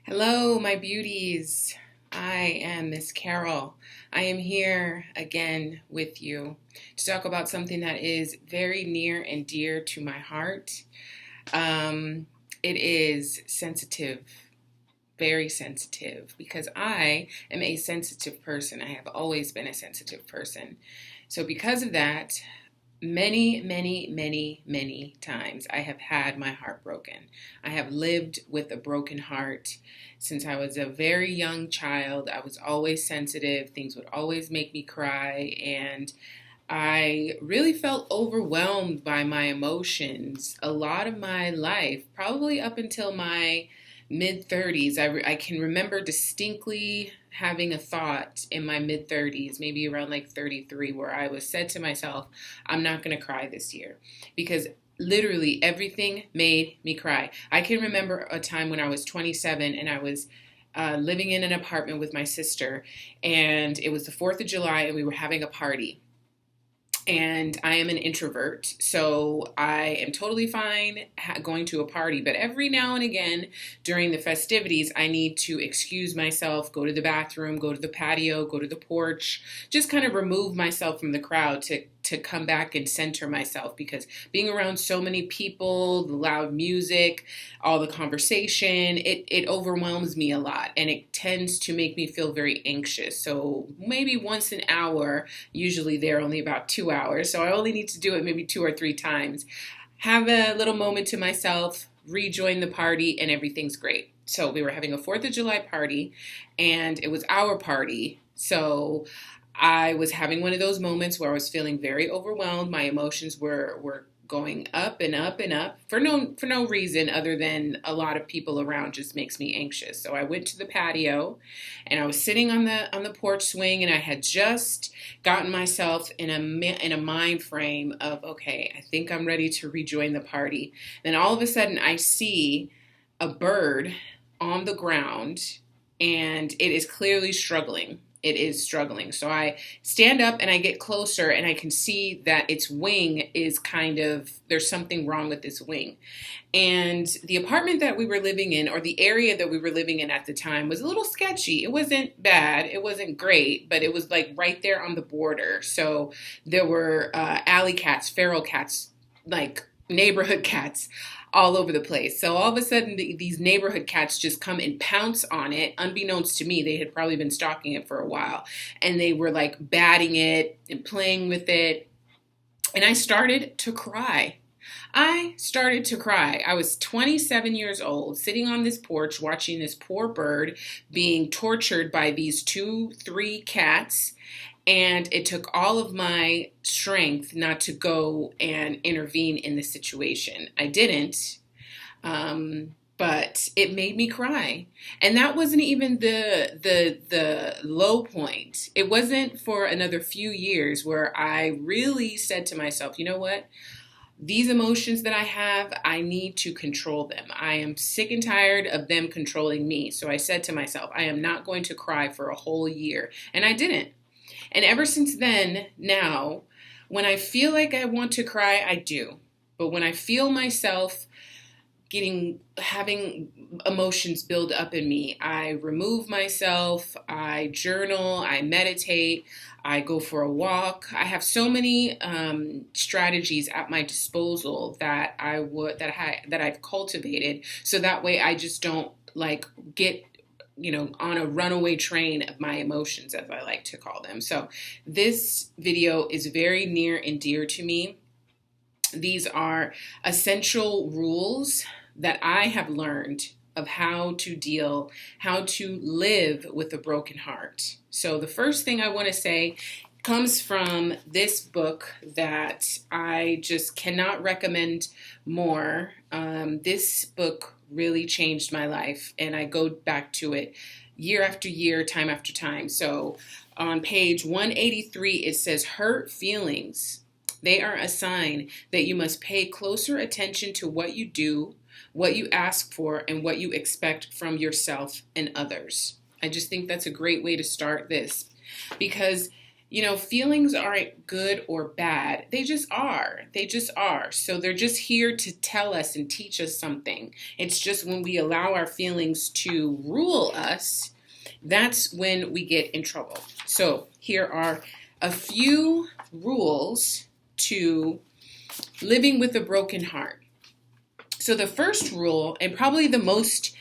Hello, my beauties. I am Miss Carol. I am here again with you to talk about something that is very near and dear to my heart. It is sensitive, very sensitive, because I am a sensitive person. I have always been a sensitive person. So, because of that, many times I have had my heart broken. I have lived with a broken heart since I was a very young child. I was always sensitive. Things would always make me cry, and I really felt overwhelmed by my emotions a lot of my life, probably up until my mid 30s. I can remember distinctly having a thought in my mid 30s, maybe around like 33, where I was said to myself, I'm not going to cry this year because literally everything made me cry. I can remember a time when I was 27 and I was living in an apartment with my sister, and it was the 4th of July and we were having a party. And I am an introvert, so I am totally fine going to a party. But every now and again during the festivities, I need to excuse myself, go to the bathroom, go to the patio, go to the porch, just kind of remove myself from the crowd to come back and center myself, because being around so many people, the loud music, all the conversation, it overwhelms me a lot, and it tends to make me feel very anxious. So maybe once an hour, usually they're only about 2 hours, so I only need to do it maybe 2 or 3 times, have a little moment to myself, rejoin the party, and everything's great. So we were having a 4th of July party, and it was our party. So I was having one of those moments where I was feeling very overwhelmed. My emotions were going up and up and up for no reason other than a lot of people around just makes me anxious. So I went to the patio and I was sitting on the porch swing, and I had just gotten myself in a mind frame of, okay, I think I'm ready to rejoin the party. Then all of a sudden I see a bird on the ground, and it is clearly struggling. It is struggling. So I stand up and I get closer, and I can see that its wing is there's something wrong with this wing. And the apartment that we were living in, or the area that we were living in at the time, was a little sketchy. It wasn't bad. It wasn't great, but it was like right there on the border. So there were alley cats, feral cats, like neighborhood cats all over the place. So all of a sudden, these neighborhood cats just come and pounce on it. Unbeknownst to me, they had probably been stalking it for a while, and they were like batting it and playing with it. And I started to cry. I started to cry. I was 27 years old, sitting on this porch, watching this poor bird being tortured by these 2, 3 cats. And it took all of my strength not to go and intervene in the situation. I didn't, but it made me cry. And that wasn't even the low point. It wasn't for another few years where I really said to myself, you know what? These emotions that I have, I need to control them. I am sick and tired of them controlling me. So I said to myself, I am not going to cry for a whole year. And I didn't. And ever since then, now, when I feel like I want to cry, I do. But when I feel myself having emotions build up in me, I remove myself, I journal, I meditate, I go for a walk. I have so many strategies at my disposal that I've cultivated, so that way I just don't get on a runaway train of my emotions, as I like to call them. So this video is very near and dear to me. These are essential rules that I have learned of how to live with a broken heart. So the first thing I want to say comes from this book that I just cannot recommend more. This book really changed my life, and I go back to it year after year, time after time. So on page 183, it says, hurt feelings, they are a sign that you must pay closer attention to what you do, what you ask for, and what you expect from yourself and others. I just think that's a great way to start this, because Feelings aren't good or bad. They just are. They just are. So they're just here to tell us and teach us something. It's just when we allow our feelings to rule us, that's when we get in trouble. So here are a few rules to living with a broken heart. So the first rule, and probably the most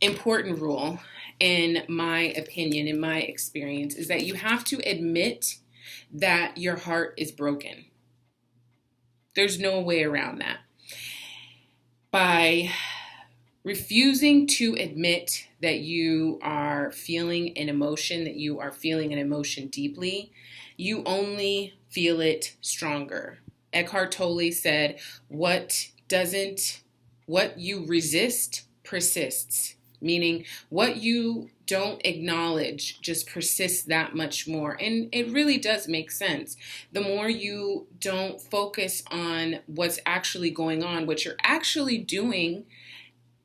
important rule, in my opinion, in my experience, is that you have to admit that your heart is broken. There's no way around that. By refusing to admit that you are feeling an emotion, that you are feeling an emotion deeply, you only feel it stronger. Eckhart Tolle said, what you resist persists. Meaning what you don't acknowledge just persists that much more. And it really does make sense. The more you don't focus on what's actually going on, what you're actually doing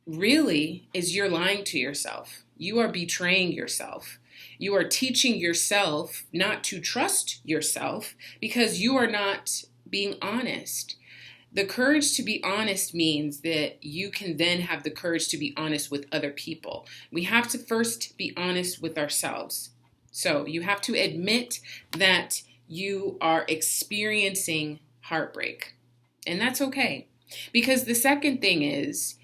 really is you're lying to yourself. You are betraying yourself. You are teaching yourself not to trust yourself because you are not being honest. The courage to be honest means that you can then have the courage to be honest with other people. We have to first be honest with ourselves. So you have to admit that you are experiencing heartbreak. And that's okay. Because the second thing is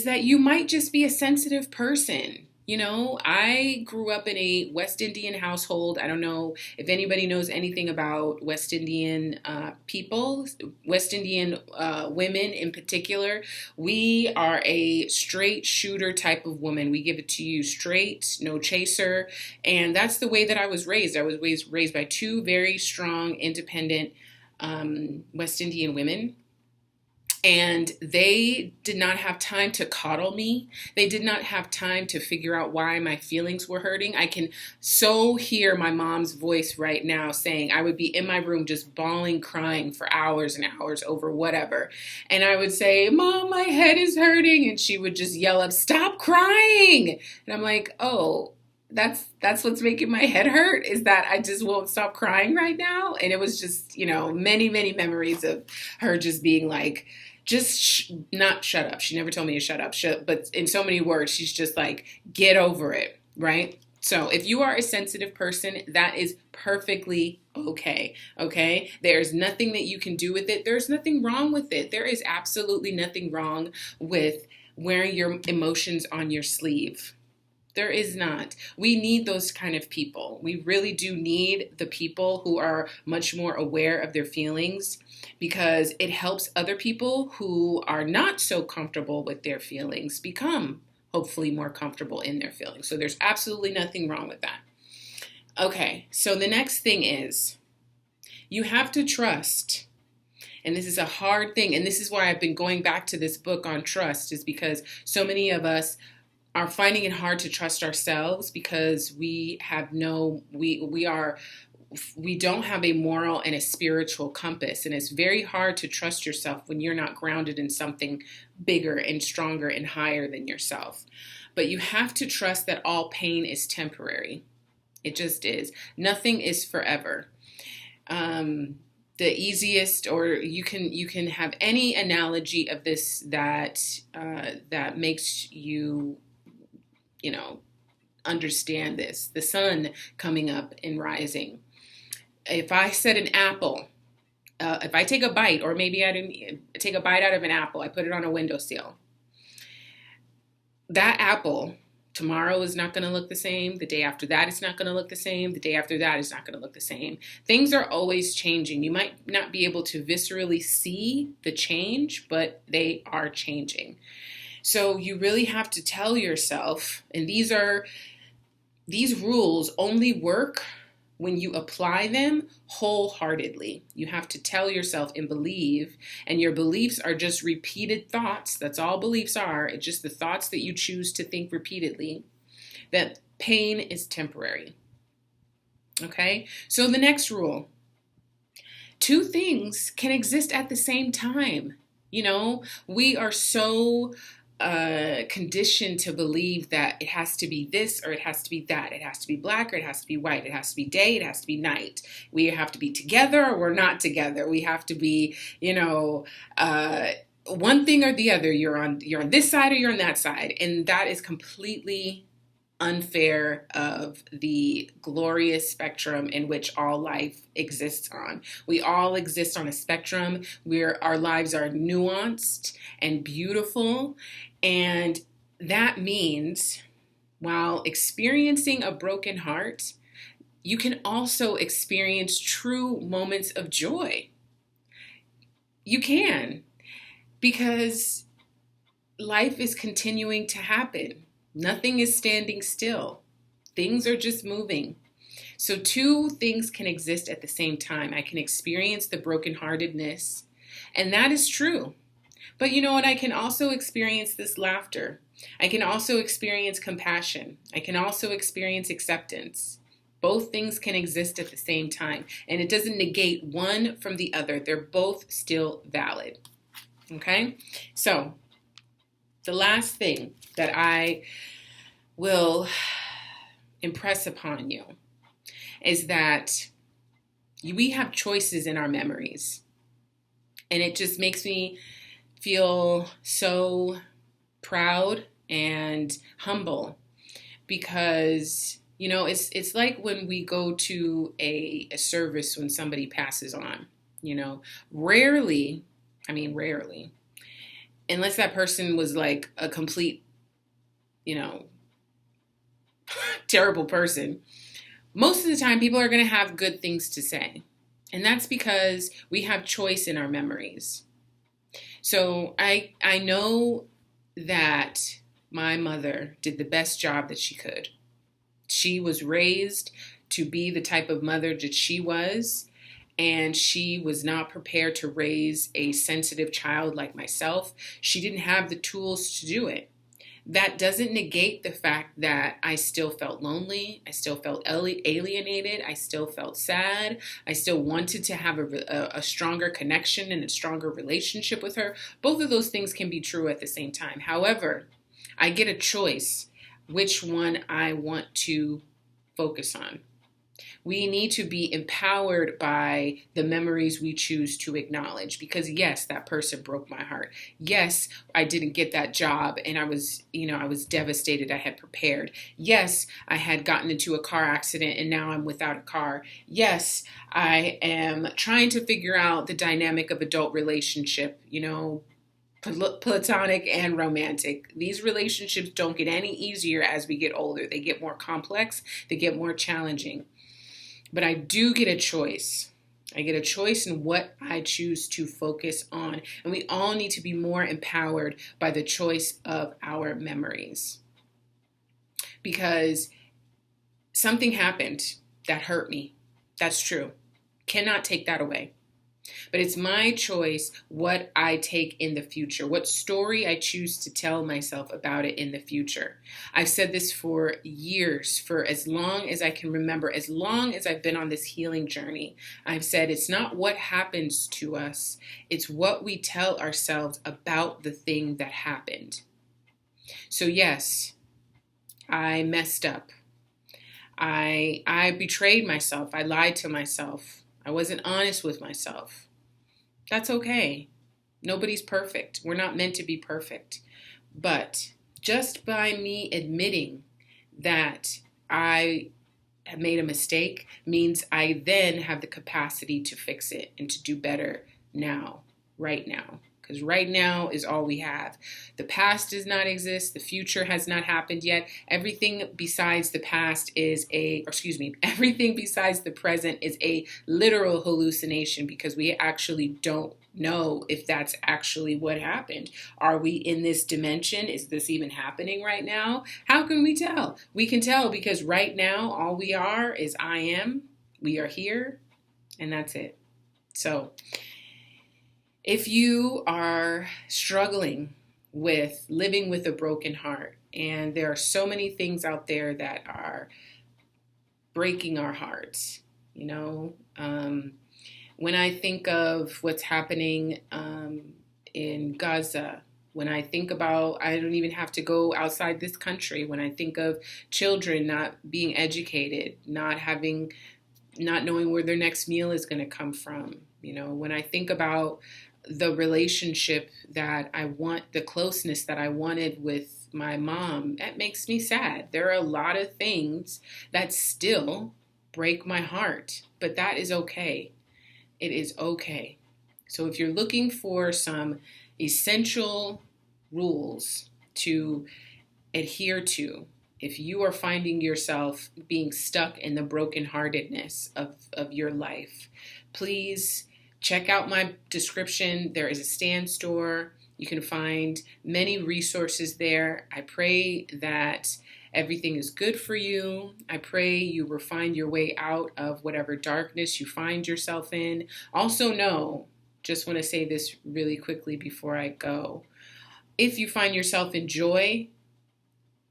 that you might just be a sensitive person. I grew up in a West Indian household. I don't know if anybody knows anything about West Indian people, West Indian women in particular. We are a straight shooter type of woman. We give it to you straight, no chaser. And that's the way that I was raised. I was raised by two very strong, independent West Indian women. And they did not have time to coddle me. They did not have time to figure out why my feelings were hurting. I can so hear my mom's voice right now saying I would be in my room just bawling, crying for hours and hours over whatever. And I would say, Mom, my head is hurting. And she would just yell up, stop crying. And I'm like, oh, that's what's making my head hurt, is that I just won't stop crying right now. And it was just, many, many memories of her just being like, not shut up. She never told me to shut up, but in so many words, she's just like, get over it, right? So if you are a sensitive person, that is perfectly okay, okay? There's nothing that you can do with it. There's nothing wrong with it. There is absolutely nothing wrong with wearing your emotions on your sleeve. There is not. We need those kind of people. We really do need the people who are much more aware of their feelings, because it helps other people who are not so comfortable with their feelings become hopefully more comfortable in their feelings. So there's absolutely nothing wrong with that. Okay, so the next thing is you have to trust. And this is a hard thing. And this is why I've been going back to this book on trust, is because so many of us are finding it hard to trust ourselves because we don't have a moral and a spiritual compass. And it's very hard to trust yourself when you're not grounded in something bigger and stronger and higher than yourself. But you have to trust that all pain is temporary. It just is. Nothing is forever. The easiest, or you can have any analogy of this that makes you understand this. The sun coming up and rising. If I set an apple, if I take a bite, or maybe I didn't take a bite out of an apple, I put it on a windowsill. That apple tomorrow is not going to look the same. The day after that, it's not going to look the same. The day after that, it's not going to look the same. Things are always changing. You might not be able to viscerally see the change, but they are changing. So you really have to tell yourself, and these rules only work when you apply them wholeheartedly. You have to tell yourself and believe, and your beliefs are just repeated thoughts. That's all beliefs are. It's just the thoughts that you choose to think repeatedly, that pain is temporary. Okay? So the next rule, two things can exist at the same time. We are so conditioned to believe that it has to be this or it has to be that. It has to be black or it has to be white. It has to be day. It has to be night. We have to be together or we're not together. We have to be, one thing or the other. You're on this side or you're on that side, and that is completely unfair of the glorious spectrum in which all life exists on. We all exist on a spectrum where our lives are nuanced and beautiful, and that means while experiencing a broken heart, you can also experience true moments of joy. You can, because life is continuing to happen. Nothing is standing still. Things are just moving. So two things can exist at the same time. I can experience the brokenheartedness, and that is true. But you know what? I can also experience this laughter. I can also experience compassion. I can also experience acceptance. Both things can exist at the same time, and it doesn't negate one from the other. They're both still valid. Okay? So, the last thing that I will impress upon you is that we have choices in our memories. And it just makes me feel so proud and humble because, it's like when we go to a service when somebody passes on, rarely, unless that person was like a complete, terrible person, most of the time people are going to have good things to say. And that's because we have choice in our memories. So I know that my mother did the best job that she could. She was raised to be the type of mother that she was, and she was not prepared to raise a sensitive child like myself. She didn't have the tools to do it. That doesn't negate the fact that I still felt lonely. I still felt alienated. I still felt sad. I still wanted to have a stronger connection and a stronger relationship with her. Both of those things can be true at the same time. However, I get a choice which one I want to focus on. We need to be empowered by the memories we choose to acknowledge because yes, that person broke my heart. Yes, I didn't get that job and I was devastated. I had prepared. Yes, I had gotten into a car accident and now I'm without a car. Yes, I am trying to figure out the dynamic of adult relationship, platonic and romantic. These relationships don't get any easier as we get older. They get more complex. They get more challenging. But I do get a choice. I get a choice in what I choose to focus on. And we all need to be more empowered by the choice of our memories. Because something happened that hurt me. That's true. Cannot take that away. But it's my choice what I take in the future, what story I choose to tell myself about it in the future. I've said this for years, for as long as I can remember, as long as I've been on this healing journey. I've said it's not what happens to us, it's what we tell ourselves about the thing that happened. So yes, I messed up. I betrayed myself. I lied to myself. I wasn't honest with myself. That's okay. Nobody's perfect. We're not meant to be perfect. But just by me admitting that I have made a mistake means I then have the capacity to fix it and to do better now, right now. Because right now is all we have. The past does not exist. The future has not happened yet. Everything besides the past everything besides the present is a literal hallucination because we actually don't know if that's actually what happened. Are we in this dimension? Is this even happening right now? How can we tell? We can tell because right now all we are is I am. We are here, and that's it. So, if you are struggling with living with a broken heart, and there are so many things out there that are breaking our hearts, when I think of what's happening in Gaza, When I think about, I don't even have to go outside this country. When I think of children not being educated, not knowing where their next meal is going to come from, when I think about the relationship that I want, the closeness that I wanted with my mom, that makes me sad. There are a lot of things that still break my heart, but that is okay. It is okay. So if you're looking for some essential rules to adhere to, if you are finding yourself being stuck in the brokenheartedness of your life, please check out my description. There is a Stan store. You can find many resources there. I pray that everything is good for you. I pray you will find your way out of whatever darkness you find yourself in. Also know, just want to say this really quickly before I go, if you find yourself in joy,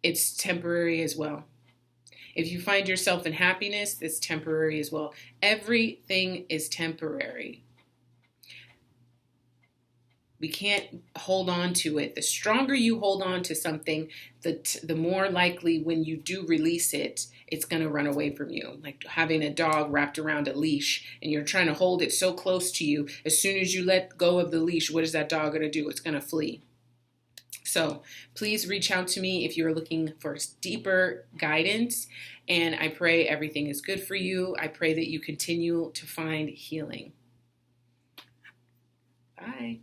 it's temporary as well. If you find yourself in happiness, it's temporary as well. Everything is temporary. We can't hold on to it. The stronger you hold on to something, the more likely when you do release it, it's going to run away from you. Like having a dog wrapped around a leash and you're trying to hold it so close to you. As soon as you let go of the leash, what is that dog going to do? It's going to flee. So please reach out to me if you're looking for deeper guidance. And I pray everything is good for you. I pray that you continue to find healing. Bye.